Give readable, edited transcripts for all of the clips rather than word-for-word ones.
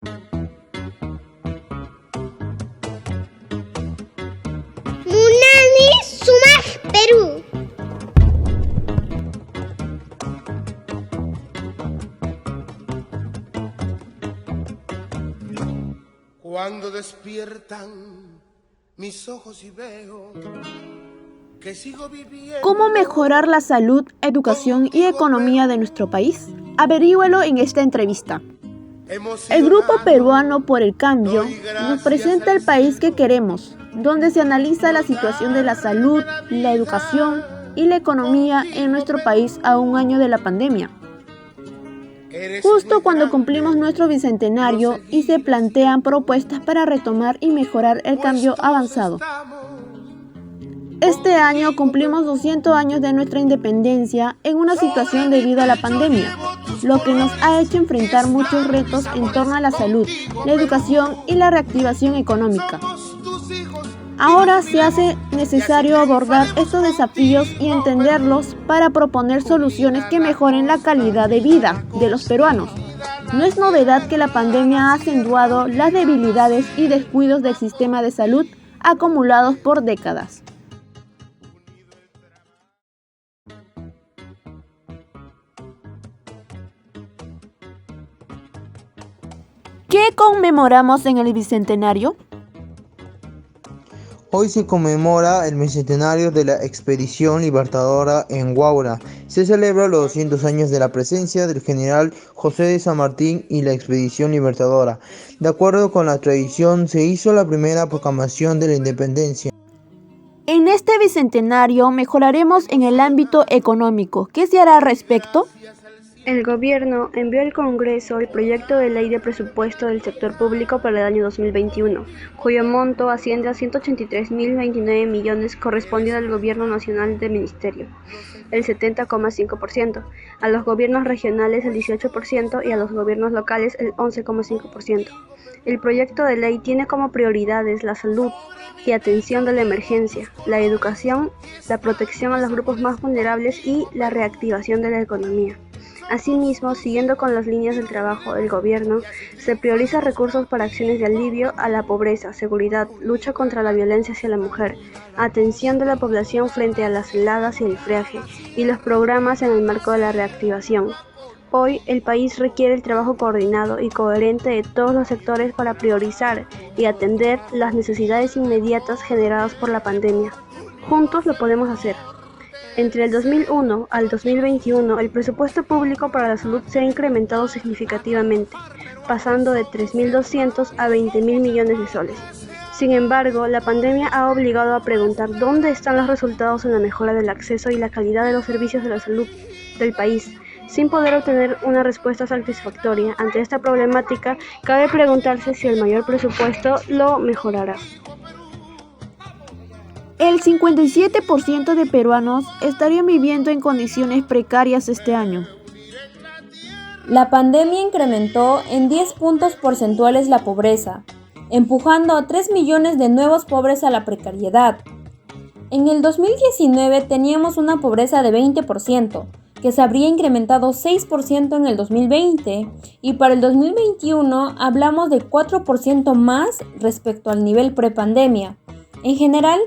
Munani Sumaq Perú. Cuando despiertan mis ojos y veo que sigo viviendo. ¿Cómo mejorar la salud, educación y economía de nuestro país? Averígüelo en esta entrevista. El Grupo Peruano por el Cambio nos presenta el país que queremos, donde se analiza la situación de la salud, la educación y la economía en nuestro país a un año de la pandemia. Justo cuando cumplimos nuestro bicentenario y se plantean propuestas para retomar y mejorar el cambio avanzado. Este año cumplimos 200 años de nuestra independencia en una situación debido a la pandemia, lo que nos ha hecho enfrentar muchos retos en torno a la salud, la educación y la reactivación económica. Ahora se hace necesario abordar estos desafíos y entenderlos para proponer soluciones que mejoren la calidad de vida de los peruanos. No es novedad que la pandemia ha acentuado las debilidades y descuidos del sistema de salud acumulados por décadas. ¿Qué conmemoramos en el Bicentenario? Hoy se conmemora el bicentenario de la Expedición Libertadora en Huaura. Se celebra los 200 años de la presencia del general José de San Martín y la Expedición Libertadora. De acuerdo con la tradición, se hizo la primera proclamación de la independencia. En este bicentenario mejoraremos en el ámbito económico. ¿Qué se hará al respecto? El Gobierno envió al Congreso el proyecto de ley de presupuesto del sector público para el año 2021, cuyo monto asciende a 183.029 millones correspondiendo al Gobierno Nacional del Ministerio, el 70,5%, a los gobiernos regionales el 18% y a los gobiernos locales el 11,5%. El proyecto de ley tiene como prioridades la salud y atención de la emergencia, la educación, la protección a los grupos más vulnerables y la reactivación de la economía. Asimismo, siguiendo con las líneas del trabajo del gobierno, se prioriza recursos para acciones de alivio a la pobreza, seguridad, lucha contra la violencia hacia la mujer, atención de la población frente a las heladas y el friaje, y los programas en el marco de la reactivación. Hoy, el país requiere el trabajo coordinado y coherente de todos los sectores para priorizar y atender las necesidades inmediatas generadas por la pandemia. Juntos lo podemos hacer. Entre el 2001 al 2021, el presupuesto público para la salud se ha incrementado significativamente, pasando de 3.200 a 20.000 millones de soles. Sin embargo, la pandemia ha obligado a preguntar dónde están los resultados en la mejora del acceso y la calidad de los servicios de la salud del país. Sin poder obtener una respuesta satisfactoria ante esta problemática, cabe preguntarse si el mayor presupuesto lo mejorará. El 57% de peruanos estarían viviendo en condiciones precarias este año. La pandemia incrementó en 10 puntos porcentuales la pobreza, empujando a 3 millones de nuevos pobres a la precariedad. En el 2019 teníamos una pobreza de 20%, que se habría incrementado 6% en el 2020, y para el 2021 hablamos de 4% más respecto al nivel prepandemia. En general,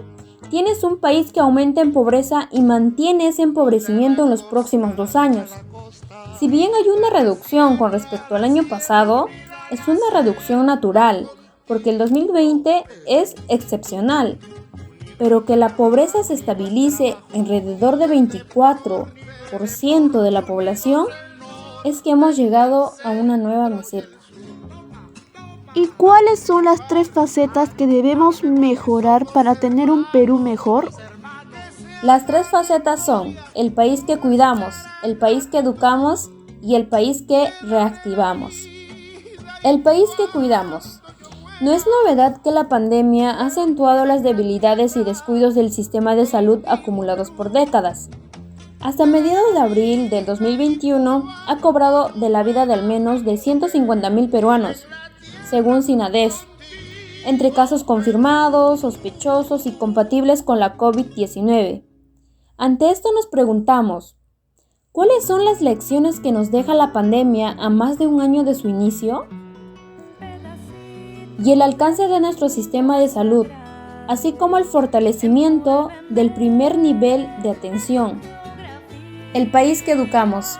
tienes un país que aumenta en pobreza y mantiene ese empobrecimiento en los próximos 2 años. Si bien hay una reducción con respecto al año pasado, es una reducción natural, porque el 2020 es excepcional. Pero que la pobreza se estabilice alrededor de 24% de la población, es que hemos llegado a una nueva meseta. ¿Y cuáles son las 3 facetas que debemos mejorar para tener un Perú mejor? Las 3 facetas son el país que cuidamos, el país que educamos y el país que reactivamos. El país que cuidamos. No es novedad que la pandemia ha acentuado las debilidades y descuidos del sistema de salud acumulados por décadas. Hasta mediados de abril del 2021 ha cobrado de la vida de al menos de 150.000 peruanos, según SINADES, entre casos confirmados, sospechosos y compatibles con la COVID-19. Ante esto nos preguntamos, ¿cuáles son las lecciones que nos deja la pandemia a más de un año de su inicio? y el alcance de nuestro sistema de salud, así como el fortalecimiento del primer nivel de atención. El país que educamos.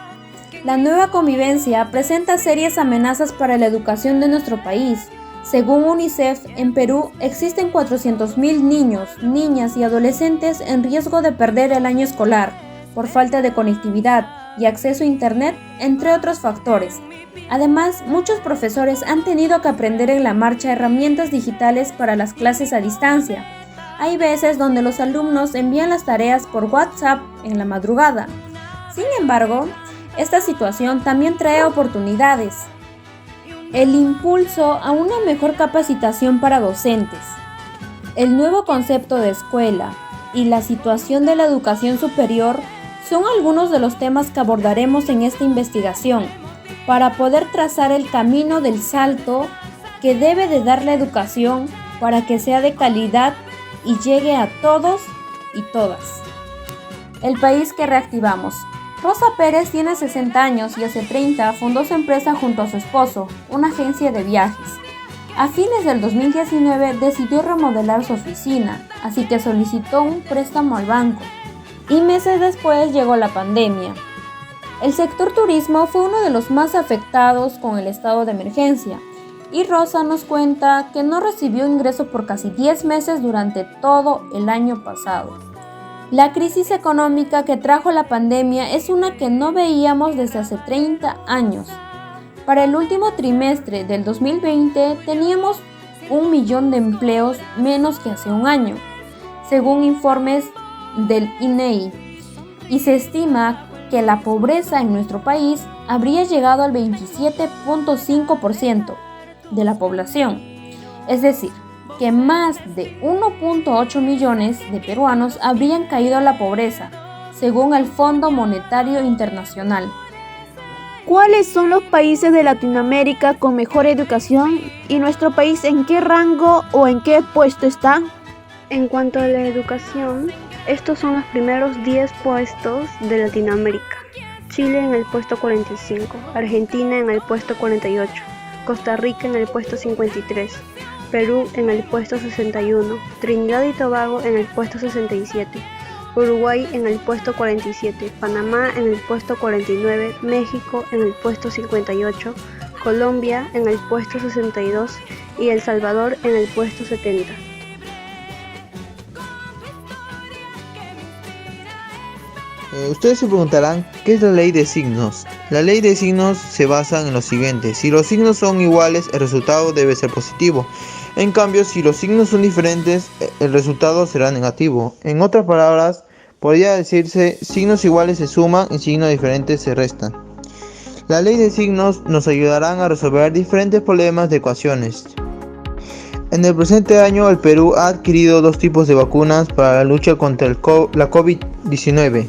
La nueva convivencia presenta serias amenazas para la educación de nuestro país. Según UNICEF, en Perú existen 400.000 niños, niñas y adolescentes en riesgo de perder el año escolar por falta de conectividad y acceso a Internet, entre otros factores. Además, muchos profesores han tenido que aprender en la marcha herramientas digitales para las clases a distancia. Hay veces donde los alumnos envían las tareas por WhatsApp en la madrugada. Sin embargo, esta situación también trae oportunidades. El impulso a una mejor capacitación para docentes, el nuevo concepto de escuela y la situación de la educación superior son algunos de los temas que abordaremos en esta investigación para poder trazar el camino del salto que debe de dar la educación para que sea de calidad y llegue a todos y todas. El país que reactivamos. Rosa Pérez tiene 60 años y hace 30 fundó su empresa junto a su esposo, una agencia de viajes. A fines del 2019 decidió remodelar su oficina, así que solicitó un préstamo al banco. Y meses después llegó la pandemia. El sector turismo fue uno de los más afectados con el estado de emergencia, y Rosa nos cuenta que no recibió ingreso por casi 10 meses durante todo el año pasado. La crisis económica que trajo la pandemia es una que no veíamos desde hace 30 años. Para el último trimestre del 2020 teníamos 1 millón de empleos menos que hace un año, según informes del INEGI, y se estima que la pobreza en nuestro país habría llegado al 27.5% de la población, es decir, que más de 1.8 millones de peruanos habrían caído a la pobreza, según el Fondo Monetario Internacional. ¿Cuáles son los países de Latinoamérica con mejor educación y nuestro país en qué rango o en qué puesto está? En cuanto a la educación, estos son los primeros 10 puestos de Latinoamérica. Chile en el puesto 45, Argentina en el puesto 48, Costa Rica en el puesto 53, Perú en el puesto 61, Trinidad y Tobago en el puesto 67, Uruguay en el puesto 47, Panamá en el puesto 49, México en el puesto 58, Colombia en el puesto 62 y El Salvador en el puesto 70. Ustedes se preguntarán, ¿qué es la ley de signos? La ley de signos se basa en lo siguiente: si los signos son iguales, el resultado debe ser positivo. En cambio, si los signos son diferentes, el resultado será negativo. En otras palabras, podría decirse, signos iguales se suman y signos diferentes se restan. La ley de signos nos ayudarán a resolver diferentes problemas de ecuaciones. En el presente año, el Perú ha adquirido 2 tipos de vacunas para la lucha contra la COVID-19,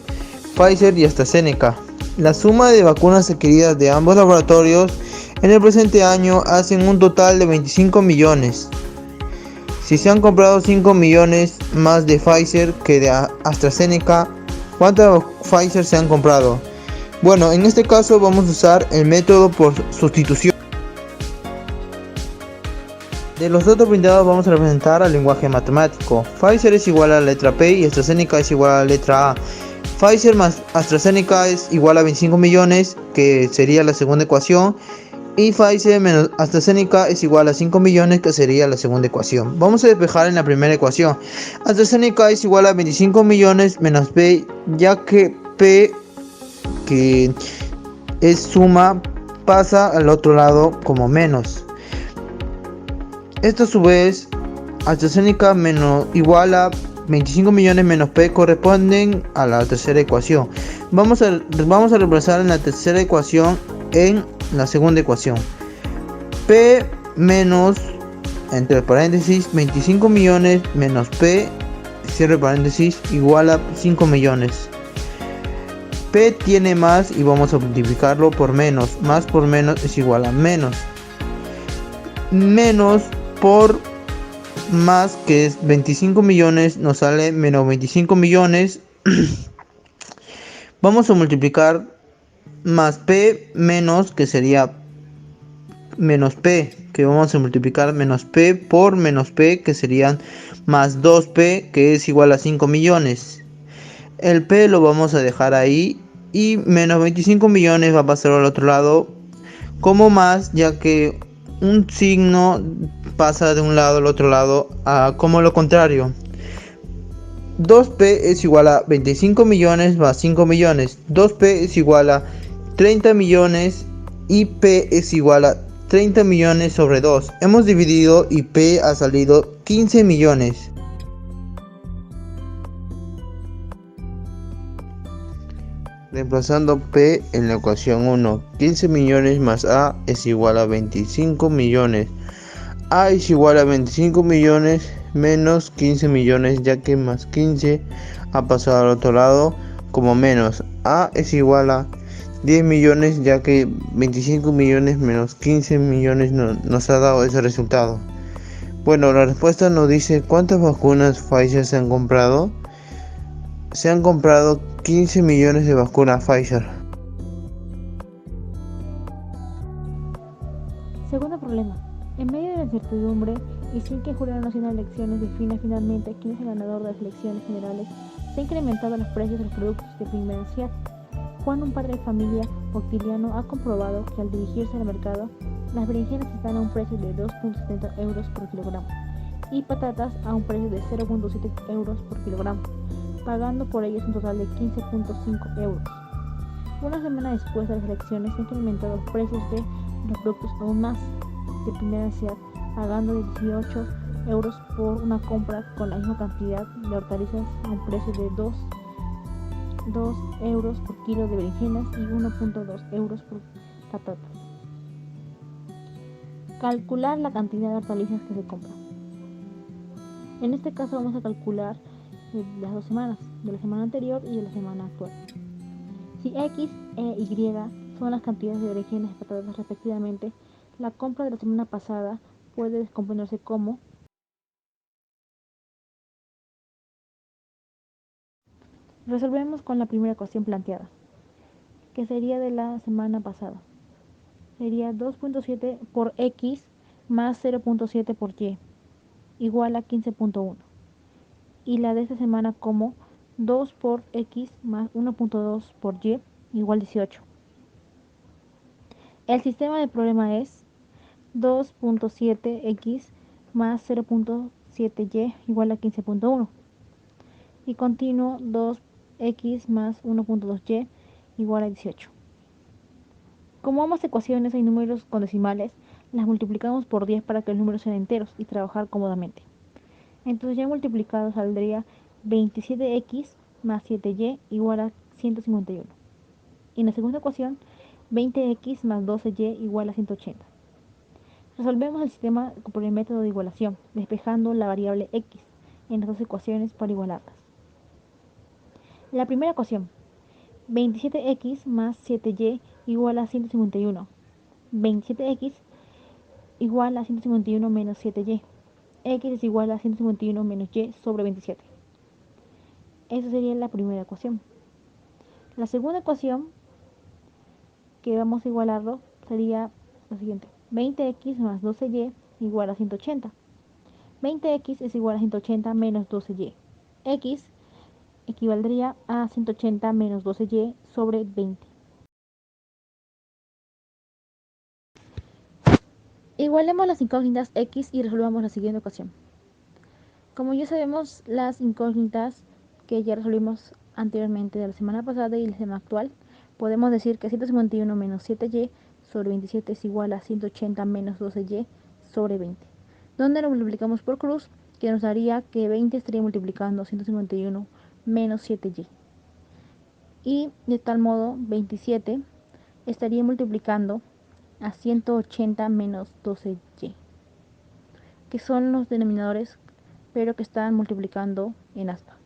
Pfizer y AstraZeneca. La suma de vacunas adquiridas de ambos laboratorios en el presente año hacen un total de 25 millones. Si se han comprado 5 millones más de Pfizer que de AstraZeneca, ¿cuántas Pfizer se han comprado? Bueno, en este caso vamos a usar el método por sustitución. De los datos brindados vamos a representar al lenguaje matemático. Pfizer es igual a la letra P y AstraZeneca es igual a la letra A. Pfizer más AstraZeneca es igual a 25 millones, que sería la segunda ecuación. Y Pfizer menos AstraZeneca es igual a 5 millones, que sería la segunda ecuación. Vamos a despejar en la primera ecuación. AstraZeneca es igual a 25 millones menos P, ya que P, que es suma, pasa al otro lado como menos. Esto a su vez, AstraZeneca menos igual a 25 millones menos P corresponden a la tercera ecuación. Vamos a reemplazar en la tercera ecuación en la segunda ecuación. P menos, entre paréntesis, 25 millones menos P, cierre paréntesis, igual a 5 millones. P tiene más y vamos a multiplicarlo por menos. Más por menos es igual a menos. Menos por más, que es 25 millones, nos sale menos 25 millones. Vamos a multiplicar más P menos, que sería menos P, que vamos a multiplicar menos P por menos P, que serían más 2P, que es igual a 5 millones. El P lo vamos a dejar ahí y menos 25 millones va a pasar al otro lado como más, ya que un signo pasa de un lado al otro lado como lo contrario. 2P es igual a 25 millones más 5 millones. 2P es igual a 30 millones y P es igual a 30 millones sobre 2. Hemos dividido y P ha salido 15 millones. Reemplazando P en la ecuación 1, 15 millones más A es igual a 25 millones. A es igual a 25 millones menos 15 millones, ya que más 15 ha pasado al otro lado como menos. A es igual a 10 millones, ya que 25 millones menos 15 millones nos ha dado ese resultado. Bueno, la respuesta nos dice cuántas vacunas Pfizer se han comprado. Se han comprado 15 millones de vacunas Pfizer. Segundo problema. En medio de la incertidumbre y sin que el Jurado Nacional de Elecciones defina finalmente quién es el ganador de las elecciones generales, se han incrementado los precios de los productos de primera necesidad. Juan, un padre de familia octiliano, ha comprobado que al dirigirse al mercado, las berenjenas están a un precio de 2.70 euros por kilogramo y patatas a un precio de 0.7 euros por kilogramo, pagando por ellas un total de 15.5 euros. Una semana después de las elecciones se han incrementado los precios de los productos aún más de primera necesidad, pagando 18 euros por una compra con la misma cantidad de hortalizas a un precio de 2 euros por kilo de berenjenas y 1.2 euros por patatas. Calcular la cantidad de hortalizas que se compran. En este caso vamos a calcular las 2 semanas, de la semana anterior y de la semana actual. Si X e Y son las cantidades de berenjenas y patatas respectivamente, la compra de la semana pasada puede descomponerse como resolvemos con la primera ecuación planteada, que sería de la semana pasada. Sería 2.7 por X más 0.7 por Y, igual a 15.1. Y la de esta semana como 2 por X más 1.2 por Y, igual a 18. El sistema del problema es 2.7x más 0.7y igual a 15.1 y continuo 2x más 1.2y igual a 18. Como ambas ecuaciones hay números con decimales, las multiplicamos por 10 para que los números sean enteros y trabajar cómodamente. Entonces ya multiplicado saldría 27x más 7y igual a 151. Y en la segunda ecuación 20x más 12y igual a 180. Resolvemos el sistema por el método de igualación, despejando la variable x en las dos ecuaciones para igualarlas. La primera ecuación, 27x más 7y igual a 151. 27x igual a 151 menos 7y. X es igual a 151 menos y sobre 27. Esa sería la primera ecuación. La segunda ecuación que vamos a igualarlo sería lo siguiente. 20x más 12y igual a 180. 20x es igual a 180 menos 12y. X equivaldría a 180 menos 12y sobre 20. Igualemos las incógnitas x y resolvamos la siguiente ecuación. Como ya sabemos las incógnitas que ya resolvimos anteriormente de la semana pasada y la semana actual, podemos decir que 151 menos 7y sobre 27 es igual a 180 menos 12y sobre 20, donde lo multiplicamos por cruz, que nos daría que 20 estaría multiplicando 151 menos 7y. Y de tal modo 27 estaría multiplicando a 180 menos 12y, que son los denominadores, pero que están multiplicando en aspa.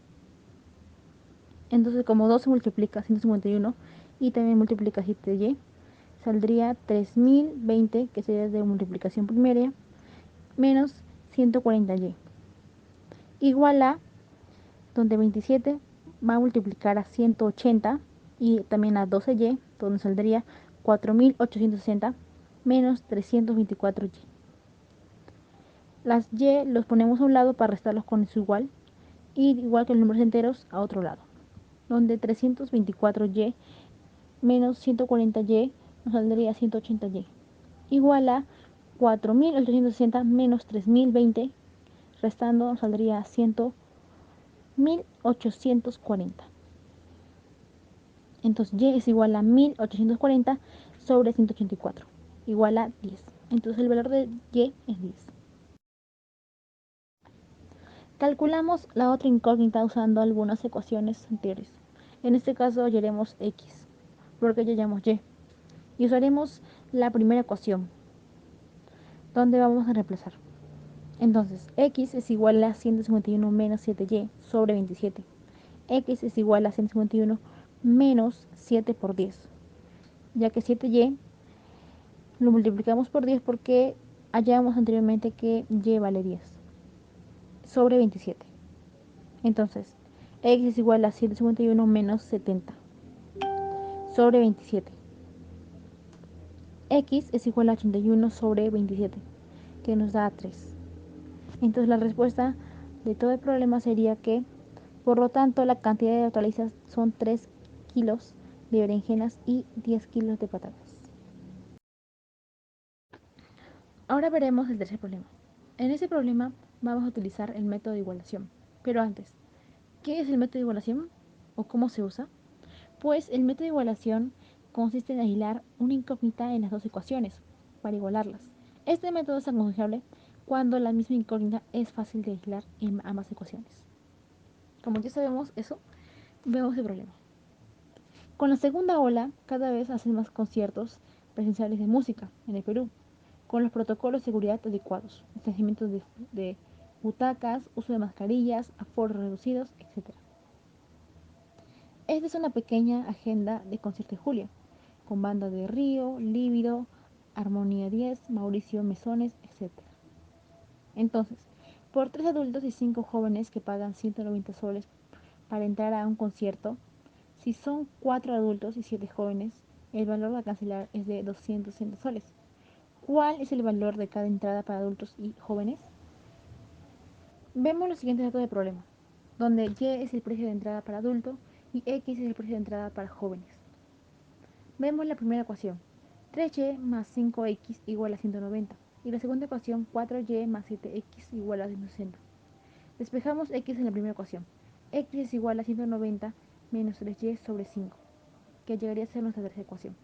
Entonces como 2 se multiplica a 151 y también multiplica 7y, saldría 3020, que sería de multiplicación primaria, menos 140y, igual a, donde 27 va a multiplicar a 180 y también a 12y, donde saldría 4860, menos 324y. Las y los ponemos a un lado para restarlos con su igual, y igual que los números enteros a otro lado, donde 324y menos 140y nos saldría 180y, igual a 4.860 menos 3.020, restando nos saldría 1.840. Entonces y es igual a 1.840 sobre 184, igual a 10. Entonces el valor de y es 10. Calculamos la otra incógnita usando algunas ecuaciones anteriores. En este caso hallaremos x, porque ya hallamos y. Y usaremos la primera ecuación, donde vamos a reemplazar. Entonces, x es igual a 151 menos 7y sobre 27. X es igual a 151 menos 7 por 10, ya que 7y lo multiplicamos por 10 porque hallamos anteriormente que y vale 10 sobre 27. Entonces, x es igual a 151 menos 70 sobre 27. X es igual a 81 sobre 27, que nos da 3. Entonces la respuesta de todo el problema sería que, por lo tanto, la cantidad de hortalizas son 3 kilos de berenjenas y 10 kilos de patatas. Ahora veremos el tercer problema. En este problema vamos a utilizar el método de igualación. Pero antes, ¿qué es el método de igualación? ¿O cómo se usa? Pues el método de igualación consiste en aislar una incógnita en las dos ecuaciones para igualarlas. Este método es aconsejable cuando la misma incógnita es fácil de aislar en ambas ecuaciones. Como ya sabemos eso, vemos el problema. Con la segunda ola, cada vez hacen más conciertos presenciales de música en el Perú, con los protocolos de seguridad adecuados, distanciamiento de butacas, uso de mascarillas, aforos reducidos, etc. Esta es una pequeña agenda de concierto de julio, con Banda de Río, Líbido, Armonía 10, Mauricio Mesones, etc. Entonces, por 3 adultos y 5 jóvenes que pagan 190 soles para entrar a un concierto, si son 4 adultos y 7 jóvenes, el valor a cancelar es de 260 soles. ¿Cuál es el valor de cada entrada para adultos y jóvenes? Vemos los siguientes datos del problema, donde y es el precio de entrada para adulto y x es el precio de entrada para jóvenes. Vemos la primera ecuación, 3y más 5x igual a 190, y la segunda ecuación, 4y más 7x igual a 160. Despejamos x en la primera ecuación, x es igual a 190 menos 3y sobre 5, que llegaría a ser nuestra tercera ecuación.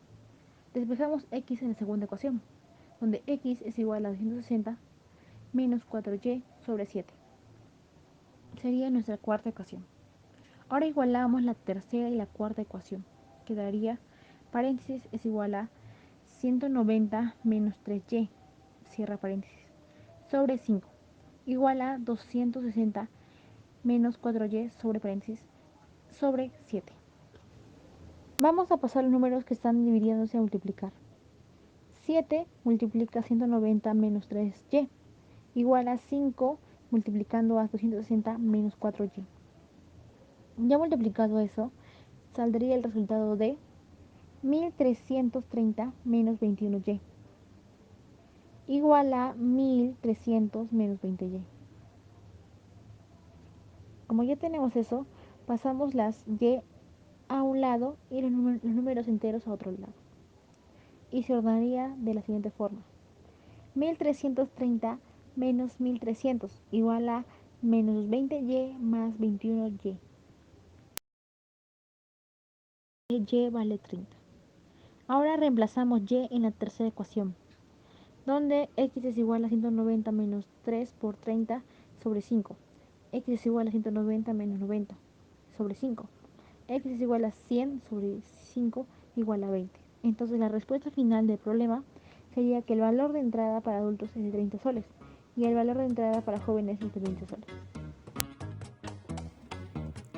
Despejamos x en la segunda ecuación, donde x es igual a 260 menos 4y sobre 7. Sería nuestra cuarta ecuación. Ahora igualamos la tercera y la cuarta ecuación. Quedaría, paréntesis, es igual a 190 menos 3y, cierra paréntesis, sobre 5, igual a 260 menos 4y sobre paréntesis, sobre 7. Vamos a pasar los números que están dividiéndose a multiplicar. 7 multiplica 190 menos 3y, igual a 5 multiplicando a 260 menos 4y. Ya multiplicado eso, saldría el resultado de 1330 menos 21y, igual a 1300 menos 20y. Como ya tenemos eso, pasamos las y a un lado y los números enteros a otro lado. Y se ordenaría de la siguiente forma. 1330 menos 1300 igual a menos 20y más 21y. Y vale 30. Ahora reemplazamos y en la tercera ecuación, donde x es igual a 190 menos 3 por 30 sobre 5. X es igual a 190 menos 90 sobre 5. X es igual a 100 sobre 5 igual a 20. Entonces la respuesta final del problema sería que el valor de entrada para adultos es de 30 soles y el valor de entrada para jóvenes es de 20 soles.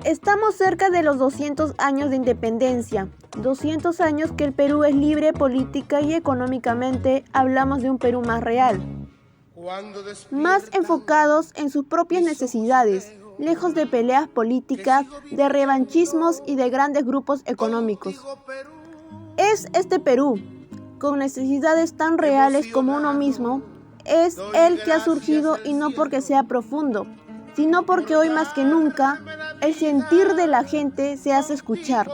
Estamos cerca de los 200 años de independencia, 200 años que el Perú es libre política y económicamente. Hablamos de un Perú más real, más enfocados en sus propias necesidades, lejos de peleas políticas, de revanchismos y de grandes grupos económicos. Es este Perú, con necesidades tan reales como uno mismo, es el que ha surgido, y no porque sea profundo, sino porque hoy más que nunca el sentir de la gente se hace escuchar.